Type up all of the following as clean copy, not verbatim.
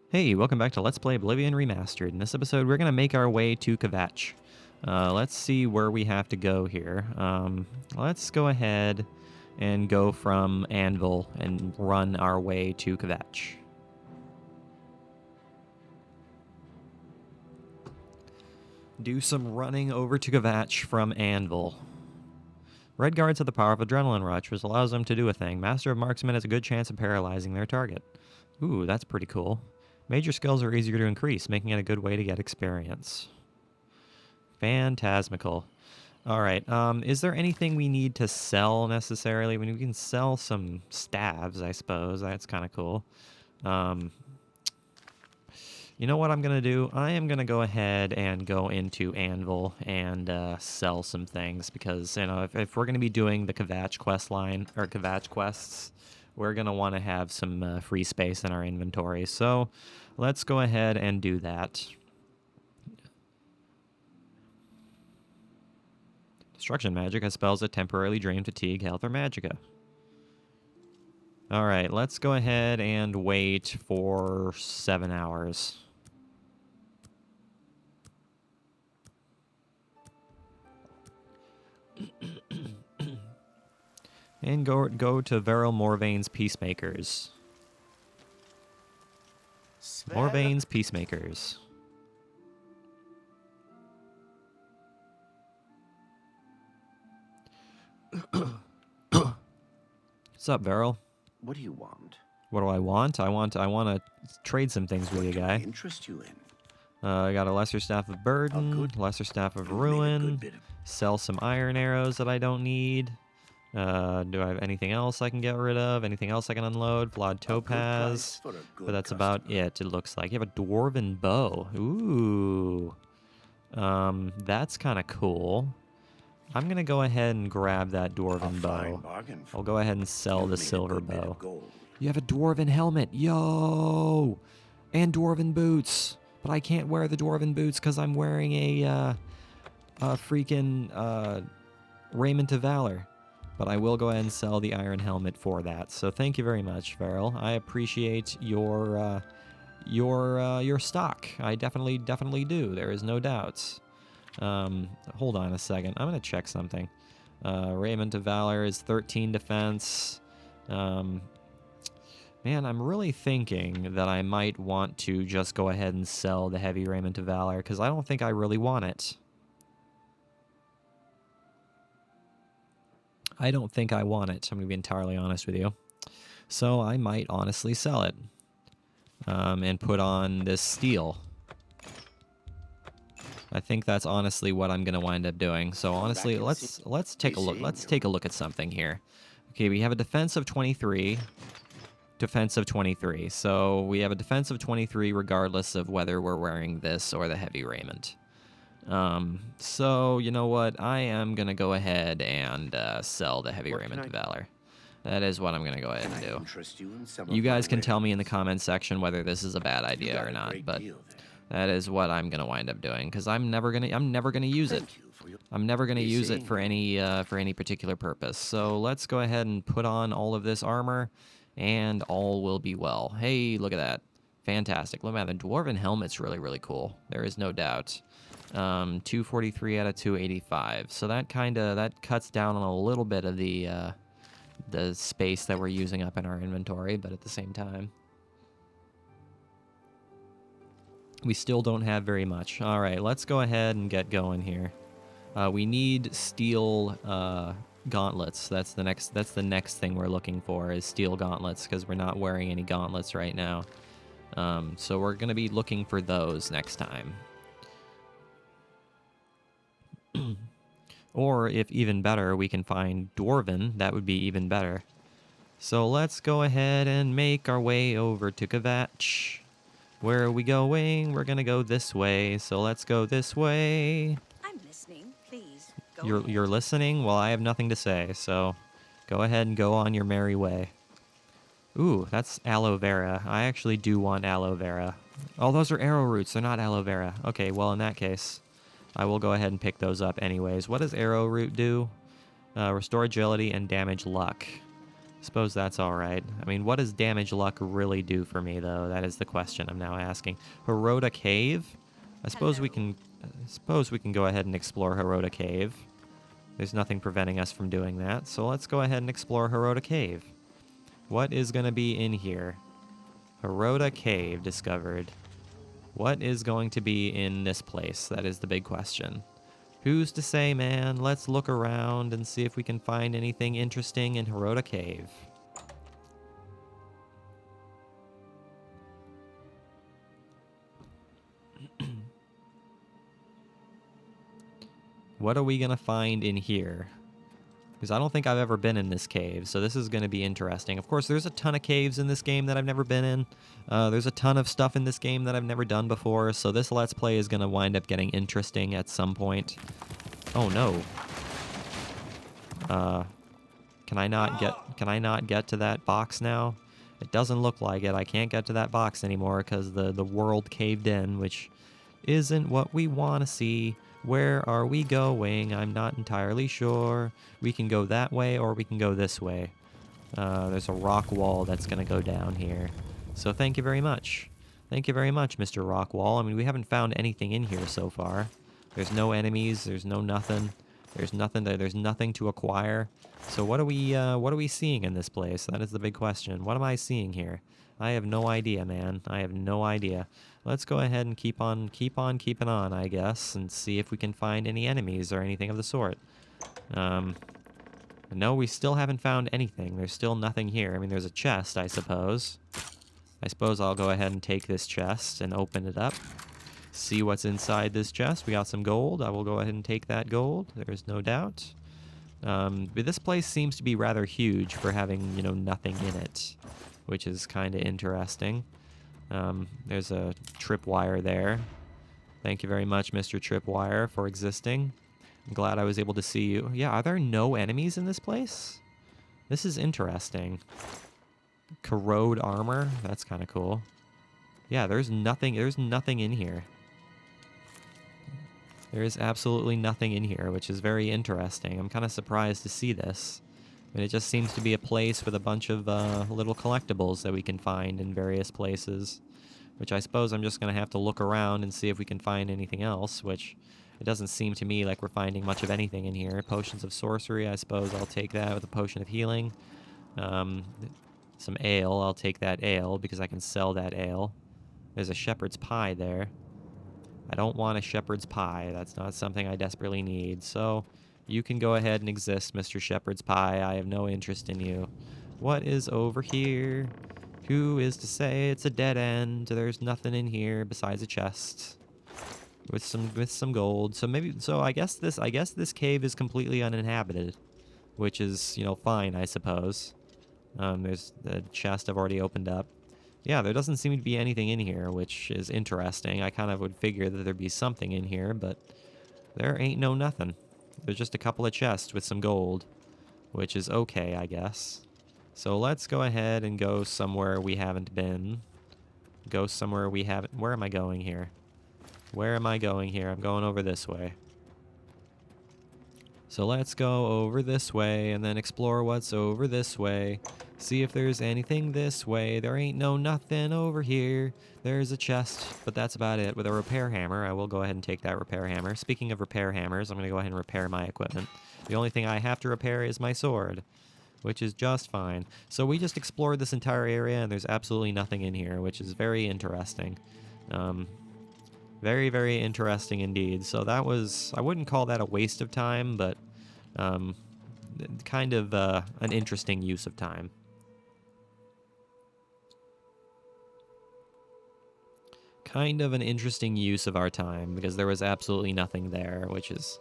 Hey, welcome back to Let's Play Oblivion Remastered. In this episode, we're going to make our way to Kvatch. Let's see where we have to go here. Let's go ahead and go from Anvil and run our way to Kvatch. Do some running over to Kvatch from Anvil. Red guards have the power of Adrenaline Rush, which allows them to do a thing. Master of Marksman has a good chance of paralyzing their target. Ooh, that's pretty cool. Major skills are easier to increase, making it a good way to get experience. Phantasmical. Alright, is there anything we need to sell necessarily? I mean, we can sell some staves, I suppose. That's kind of cool. You know what I'm going to do? I am going to go ahead and go into Anvil and sell some things because, you know, if we're going to be doing the Kvatch quest line, or Kvatch quests, we're going to want to have some free space in our inventory. So let's go ahead and do that. Destruction magic has spells that temporarily drain fatigue, health, or magicka. Alright, let's go ahead and wait for 7 hours. And go to Veril Morvane's Peacemakers. Morvane's Peacemakers. What's up, Veril? What do you want? What do I want? I want to trade some things with you, guy. Interest you in? I got a Lesser Staff of Burden, Lesser Staff of Ruin, sell some Iron Arrows that I don't need. Do I have anything else I can get rid of? Anything else I can unload? Flawed Topaz. But that's about it, it looks like. You have a Dwarven Bow. Ooh. That's kind of cool. I'm going to go ahead and grab that Dwarven Bow. I'll go ahead and sell the Silver Bow. You have a Dwarven Helmet. Yo! And Dwarven Boots. But I can't wear the Dwarven Boots because I'm wearing a freaking Raiment of Valor. But I will go ahead and sell the Iron Helmet for that. So thank you very much, Veril. I appreciate your stock. I definitely do. There is no doubts. Hold on a second. I'm gonna check something. Raiment of Valor is 13 defense. Man, I'm really thinking that I might want to just go ahead and sell the heavy Raiment of Valor because I don't think I really want it. I don't think I want it. I'm going to be entirely honest with you. So I might honestly sell it. And put on this steel. I think that's honestly what I'm going to wind up doing. So honestly, let's take a look. Let's take a look at something here. Okay, we have a defense of 23. Defense of 23. So we have a defense of 23 regardless of whether we're wearing this or the heavy raiment. So, you know what? I am going to go ahead and sell the heavy Raiment of Valor. That is what I'm going to go ahead and do. You guys can tell me in the comments section whether this is a bad idea or not, but that is what I'm going to wind up doing because I'm never going to use it. I'm never going to use it for any particular purpose. So, let's go ahead and put on all of this armor and all will be well. Hey, look at that. Fantastic. Look at that. The Dwarven Helmet's really cool. There is no doubt. 243 out of 285. So that cuts down on a little bit of the space that we're using up in our inventory, but at the same time, we still don't have very much. All right, let's go ahead and get going here. We need steel gauntlets. That's the next thing we're looking for is steel gauntlets because we're not wearing any gauntlets right now. So we're going to be looking for those next time. Or, if even better, we can find Dwarven, that would be even better. So let's go ahead and make our way over to Kvatch. Where are we going? We're gonna go this way, so let's go this way. I'm listening, please. You're listening? Well, I have nothing to say, so go ahead and go on your merry way. Ooh, that's aloe vera. I actually do want aloe vera. Oh, those are arrow roots, they're not aloe vera. Okay, well, in that case, I will go ahead and pick those up anyways. What does arrow root do? Restore agility and damage luck. Suppose that's alright. I mean, what does damage luck really do for me, though? That is the question I'm now asking. Hirota Cave? I suppose we Hello. can... suppose we can go ahead and explore Hirota Cave. There's nothing preventing us from doing that, so let's go ahead and explore Hirota Cave. What is going to be in here? Hirota Cave discovered. What is going to be in this place? That is the big question. Who's to say, man? Let's look around and see if we can find anything interesting in Hirota Cave. What are we going to find in here? Because I don't think I've ever been in this cave, so this is going to be interesting. Of course, there's a ton of caves in this game that I've never been in. There's a ton of stuff in this game that I've never done before, so this Let's Play is going to wind up getting interesting at some point. Oh no. Can I not get to that box now? It doesn't look like it. I can't get to that box anymore because the world caved in, which isn't what we want to see. Where are we going? I'm not entirely sure. We can go that way or we can go this way. There's a rock wall that's going to go down here. So thank you very much. Thank you very much, Mr. Rock Wall. I mean, we haven't found anything in here so far. There's no enemies. There's no nothing. There's nothing there. There's nothing to acquire. So what are we seeing in this place? That is the big question. What am I seeing here? I have no idea, man. I have no idea. Let's go ahead and keep on keeping on, I guess, and see if we can find any enemies or anything of the sort. No, we still haven't found anything. There's still nothing here. I mean, there's a chest, I suppose. I suppose I'll go ahead and take this chest and open it up. See what's inside this chest. We got some gold. I will go ahead and take that gold. There's no doubt. But this place seems to be rather huge for having, you know, nothing in it, which is kind of interesting. There's a tripwire there. Thank you very much, Mr. Tripwire, for existing. I'm glad I was able to see you. Yeah, are there no enemies in this place? This is interesting. Corrode armor. That's kind of cool. Yeah, there's nothing in here. There is absolutely nothing in here, which is very interesting. I'm kind of surprised to see this. I mean, it just seems to be a place with a bunch of little collectibles that we can find in various places, which I suppose I'm just going to have to look around and see if we can find anything else, which it doesn't seem to me like we're finding much of anything in here. Potions of sorcery, I suppose I'll take that with a potion of healing. Some ale, I'll take that ale because I can sell that ale. There's a shepherd's pie there. I don't want a shepherd's pie. That's not something I desperately need. So you can go ahead and exist, Mr. Shepherd's Pie. I have no interest in you. What is over here? Who is to say it's a dead end? There's nothing in here besides a chest with some gold. So I guess this cave is completely uninhabited, which is, you know, fine, I suppose. There's the chest I've already opened up. Yeah, there doesn't seem to be anything in here, which is interesting. I kind of would figure that there'd be something in here, but there ain't no nothing. There's just a couple of chests with some gold, which is okay, I guess. So let's go ahead and go somewhere we haven't been. Go somewhere we haven't... Where am I going here? Where am I going here? I'm going over this way. So let's go over this way and then explore what's over this way. See if there's anything this way. There ain't no nothing over here. There's a chest, but that's about it. With a repair hammer, I will go ahead and take that repair hammer. Speaking of repair hammers, I'm going to go ahead and repair my equipment. The only thing I have to repair is my sword, which is just fine. So we just explored this entire area, and there's absolutely nothing in here, which is very interesting. Very, very interesting indeed. So that was... I wouldn't call that a waste of time, but kind of an interesting use of time. Kind of an interesting use of our time, because there was absolutely nothing there, which is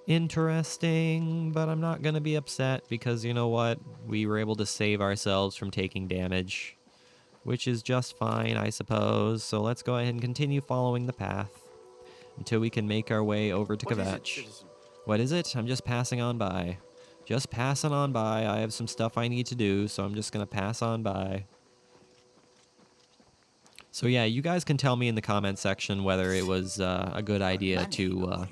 interesting, but I'm not going to be upset, because you know what? We were able to save ourselves from taking damage, which is just fine, I suppose. So let's go ahead and continue following the path until we can make our way over to Kvatch. What is it? I'm just passing on by. Just passing on by. I have some stuff I need to do, so I'm just going to pass on by. So yeah, you guys can tell me in the comment section whether it was a good idea to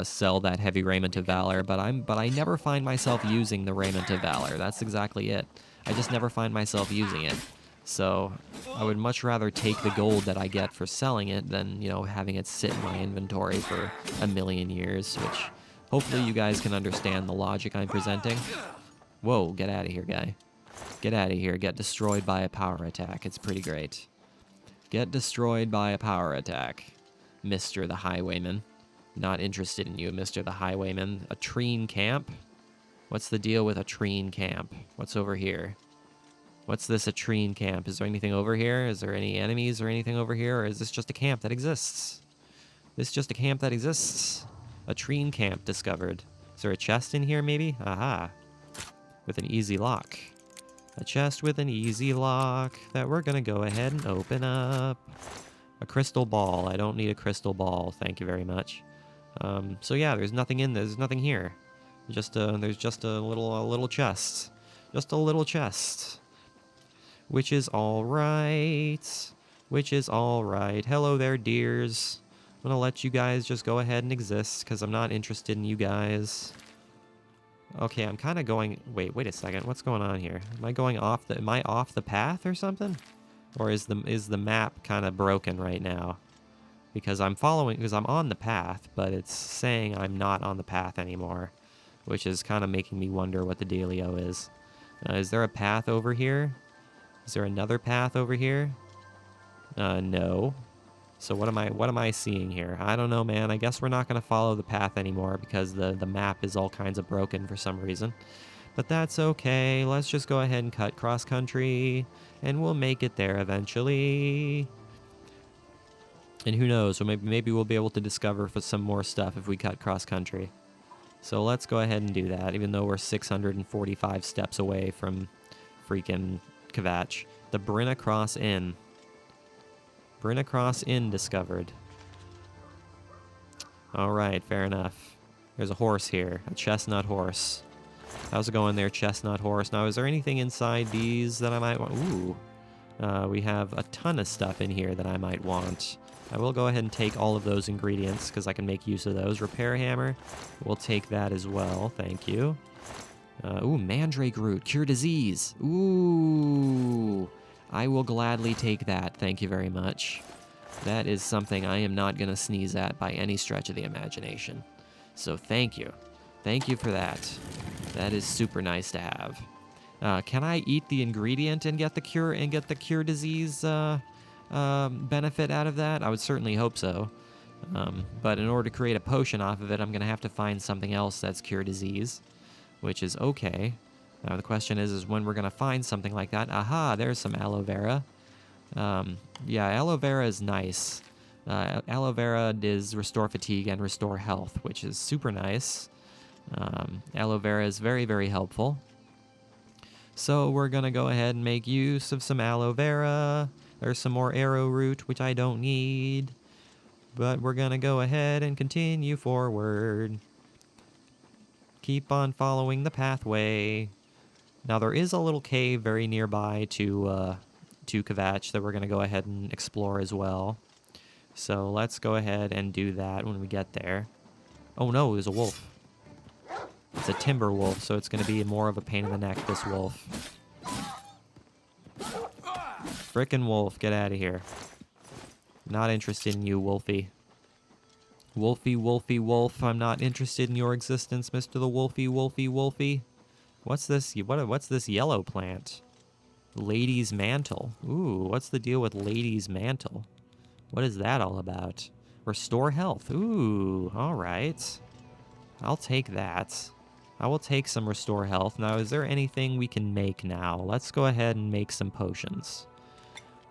sell that heavy raiment of valor, but I never find myself using the raiment of valor. That's exactly it. I just never find myself using it. So I would much rather take the gold that I get for selling it than, you know, having it sit in my inventory for a million years, which hopefully you guys can understand the logic I'm presenting. Whoa, get out of here, guy. Get out of here. Get destroyed by a power attack. It's pretty great. Get destroyed by a power attack, Mr. the Highwayman. Not interested in you, Mr. the Highwayman. A Treen camp? What's the deal with a Treen camp? What's over here? What's this, a Treen camp? Is there anything over here? Is there any enemies or anything over here? Or is this just a camp that exists? This is just a camp that exists. A Treen camp discovered. Is there a chest in here, maybe? Aha. With an easy lock. A chest with an easy lock that we're gonna go ahead and open up. A crystal ball. I don't need a crystal ball. Thank you very much. So yeah, there's nothing in there. There's nothing here. There's just a little chest. Just a little chest. Which is all right. Which is all right. Hello there, dears. I'm gonna let you guys just go ahead and exist because I'm not interested in you guys. Okay, I'm kind of going... Wait a second. What's going on here? Am I going off the... Am I off the path or something? Or is the map kind of broken right now? Because I'm on the path, but it's saying I'm not on the path anymore, which is kind of making me wonder what the dealio is. Is there a path over here? Is there another path over here? No. So what am I seeing here? I don't know, man. I guess we're not going to follow the path anymore because the map is all kinds of broken for some reason. But that's okay. Let's just go ahead and cut cross country, and we'll make it there eventually. And who knows? So maybe we'll be able to discover for some more stuff if we cut cross country. So let's go ahead and do that, even though we're 645 steps away from freaking Kvatch. The Brinna Cross Inn. Brinna Cross Inn discovered. Alright, fair enough. There's a horse here. A chestnut horse. How's it going there, chestnut horse? Now, is there anything inside these that I might want? Ooh. We have a ton of stuff in here that I might want. I will go ahead and take all of those ingredients because I can make use of those. Repair hammer. We'll take that as well. Thank you. Ooh, mandrake root. Cure disease. Ooh. I will gladly take that. Thank you very much. That is something I am not going to sneeze at by any stretch of the imagination. So thank you. Thank you for that. That is super nice to have. Can I eat the ingredient and get the cure disease benefit out of that? I would certainly hope so. But in order to create a potion off of it, I'm going to have to find something else that's cure disease, which is okay. Now the question is when we're going to find something like that. Aha, there's some aloe vera. Yeah, aloe vera is nice. Aloe vera is restore fatigue and restore health, which is super nice. Aloe vera is very, very helpful. So we're going to go ahead and make use of some aloe vera. There's some more arrowroot, which I don't need. But we're going to go ahead and continue forward. Keep on following the pathway. Now there is a little cave very nearby to Kvatch that we're going to go ahead and explore as well. So let's go ahead and do that when we get there. Oh no, there's a wolf. It's a timber wolf, so it's going to be more of a pain in the neck, this wolf. Frickin' wolf, get out of here. Not interested in you, Wolfie. Wolfie, Wolfie, Wolf, I'm not interested in your existence, Mr. the Wolfie, Wolfie, Wolfie. What's this? What's this yellow plant? Lady's Mantle. Ooh, what's the deal with Lady's Mantle? What is that all about? Restore health. Ooh, all right. I'll take that. I will take some restore health. Now, is there anything we can make now? Let's go ahead and make some potions.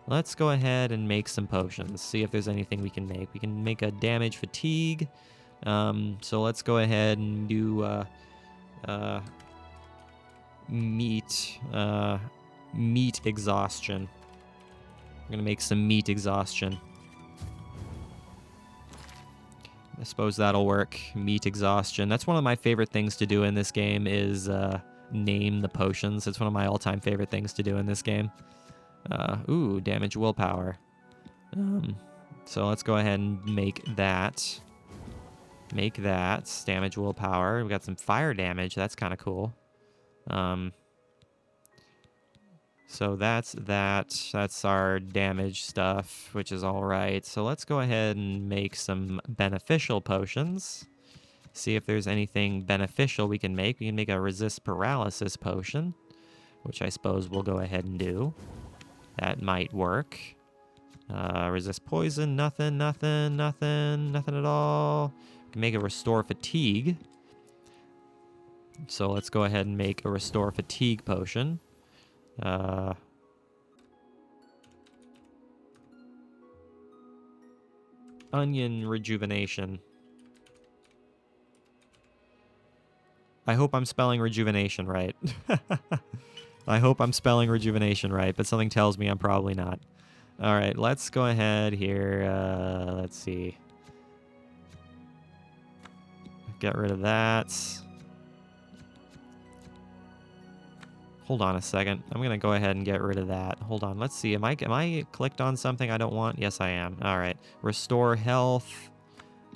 Let's go ahead and make some potions. See if there's anything we can make. We can make a damage fatigue. So let's go ahead and do meat exhaustion. I'm gonna make some meat exhaustion. I suppose that'll work. Meat exhaustion. That's one of my favorite things to do in this game is name the potions. It's one of my all-time favorite things to do in this game. Ooh, damage willpower. So let's go ahead and make that. Make that. Damage willpower. We got some fire damage. That's kind of cool. So that's that. That's our damage stuff, which is all right. So let's go ahead and make some beneficial potions. See if there's anything beneficial we can make. We can make a resist paralysis potion, which I suppose we'll go ahead and do. That might work. Resist poison, nothing at all. We can make a restore fatigue. So let's go ahead and make a restore fatigue potion. Onion rejuvenation. I hope I'm spelling rejuvenation right. I hope I'm spelling rejuvenation right, but something tells me I'm probably not. All right, let's go ahead here. Let's see. Get rid of that. Hold on a second. I'm gonna go ahead and get rid of that. Hold on. Let's see. Am I clicked on something I don't want? Yes, I am. All right. Restore health.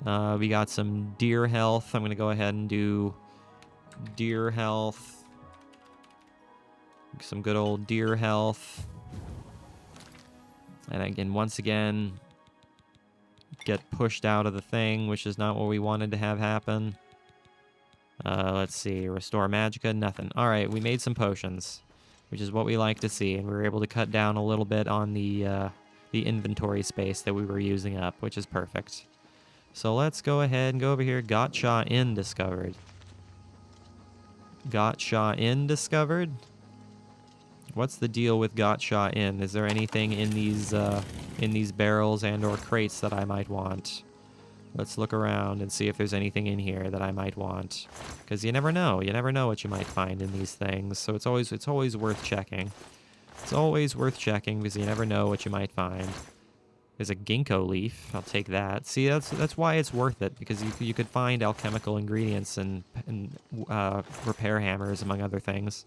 We got some deer health. I'm gonna go ahead and do deer health. Some good old deer health. And again, once again, get pushed out of the thing, which is not what we wanted to have happen. Let's see. Restore magicka. Nothing. All right, we made some potions, which is what we like to see, and we were able to cut down a little bit on the inventory space that we were using up, which is perfect. So let's go ahead and go over here. Gotcha Inn discovered. Gotcha Inn discovered. What's the deal with Gotcha Inn? Is there anything in these barrels and or crates that I might want? Let's look around and see if there's anything in here that I might want. Because you never know. You never know what you might find in these things. So it's always worth checking. It's always worth checking because you never know what you might find. There's a ginkgo leaf. I'll take that. See, that's why it's worth it, because you could find alchemical ingredients and repair hammers, among other things.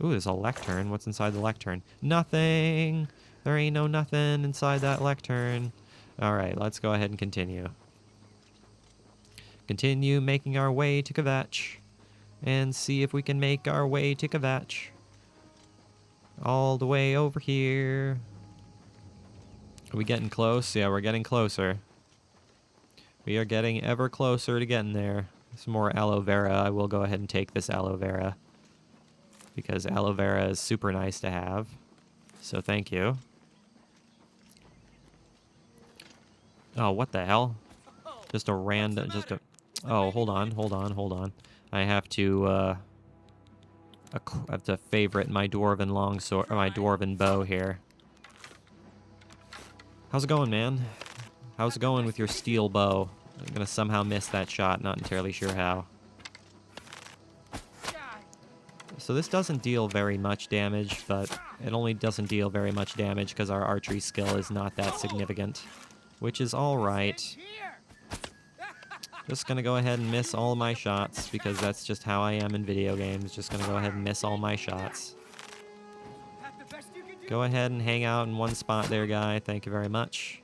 Ooh, there's a lectern. What's inside the lectern? Nothing. There ain't no nothing inside that lectern. All right, let's go ahead and continue. Continue making our way to Kvatch. And see if we can make our way to Kvatch. All the way over here. Are we getting close? Yeah, we're getting closer. We are getting ever closer to getting there. Some more aloe vera. I will go ahead and take this aloe vera, because aloe vera is super nice to have. So thank you. Oh, what the hell? Just a random, oh, hold on. I have to favorite my dwarven longsword, or my dwarven bow here. How's it going, man? How's it going with your steel bow? I'm gonna somehow miss that shot, not entirely sure how. So this doesn't deal very much damage, but it only doesn't deal very much damage because our archery skill is not that significant, which is alright. Just gonna go ahead and miss all my shots, because that's just how I am in video games. Just gonna go ahead and miss all my shots. Go ahead and hang out in one spot there, guy. Thank you very much.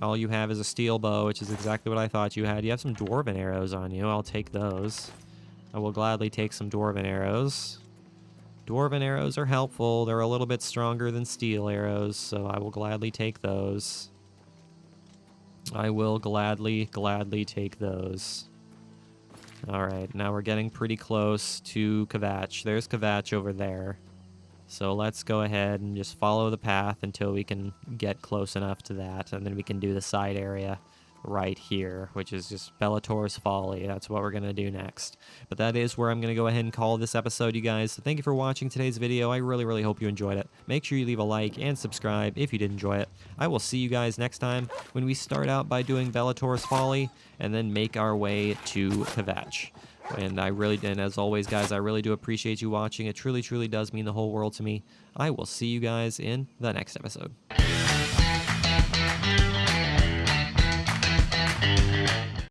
All you have is a steel bow, which is exactly what I thought you had. You have some dwarven arrows on you. I'll take those. I will gladly take some dwarven arrows. Dwarven arrows are helpful. They're a little bit stronger than steel arrows, so I will gladly take those. I will gladly take those. Alright, now we're getting pretty close to Kvatch. There's Kvatch over there. So let's go ahead and just follow the path until we can get close enough to that, and then we can do the side area right here, which is just Bellator's Folly. That's what we're going to do next. But that is where I'm going to go ahead and call this episode, you guys. So thank you for watching today's video. I really hope you enjoyed it. Make sure you leave a like and subscribe if you did enjoy it. I will see you guys next time when we start out by doing Bellator's Folly and then make our way to Kvatch. And as always, guys, I really do appreciate you watching. It truly does mean the whole world to me. I will see you guys in the next episode.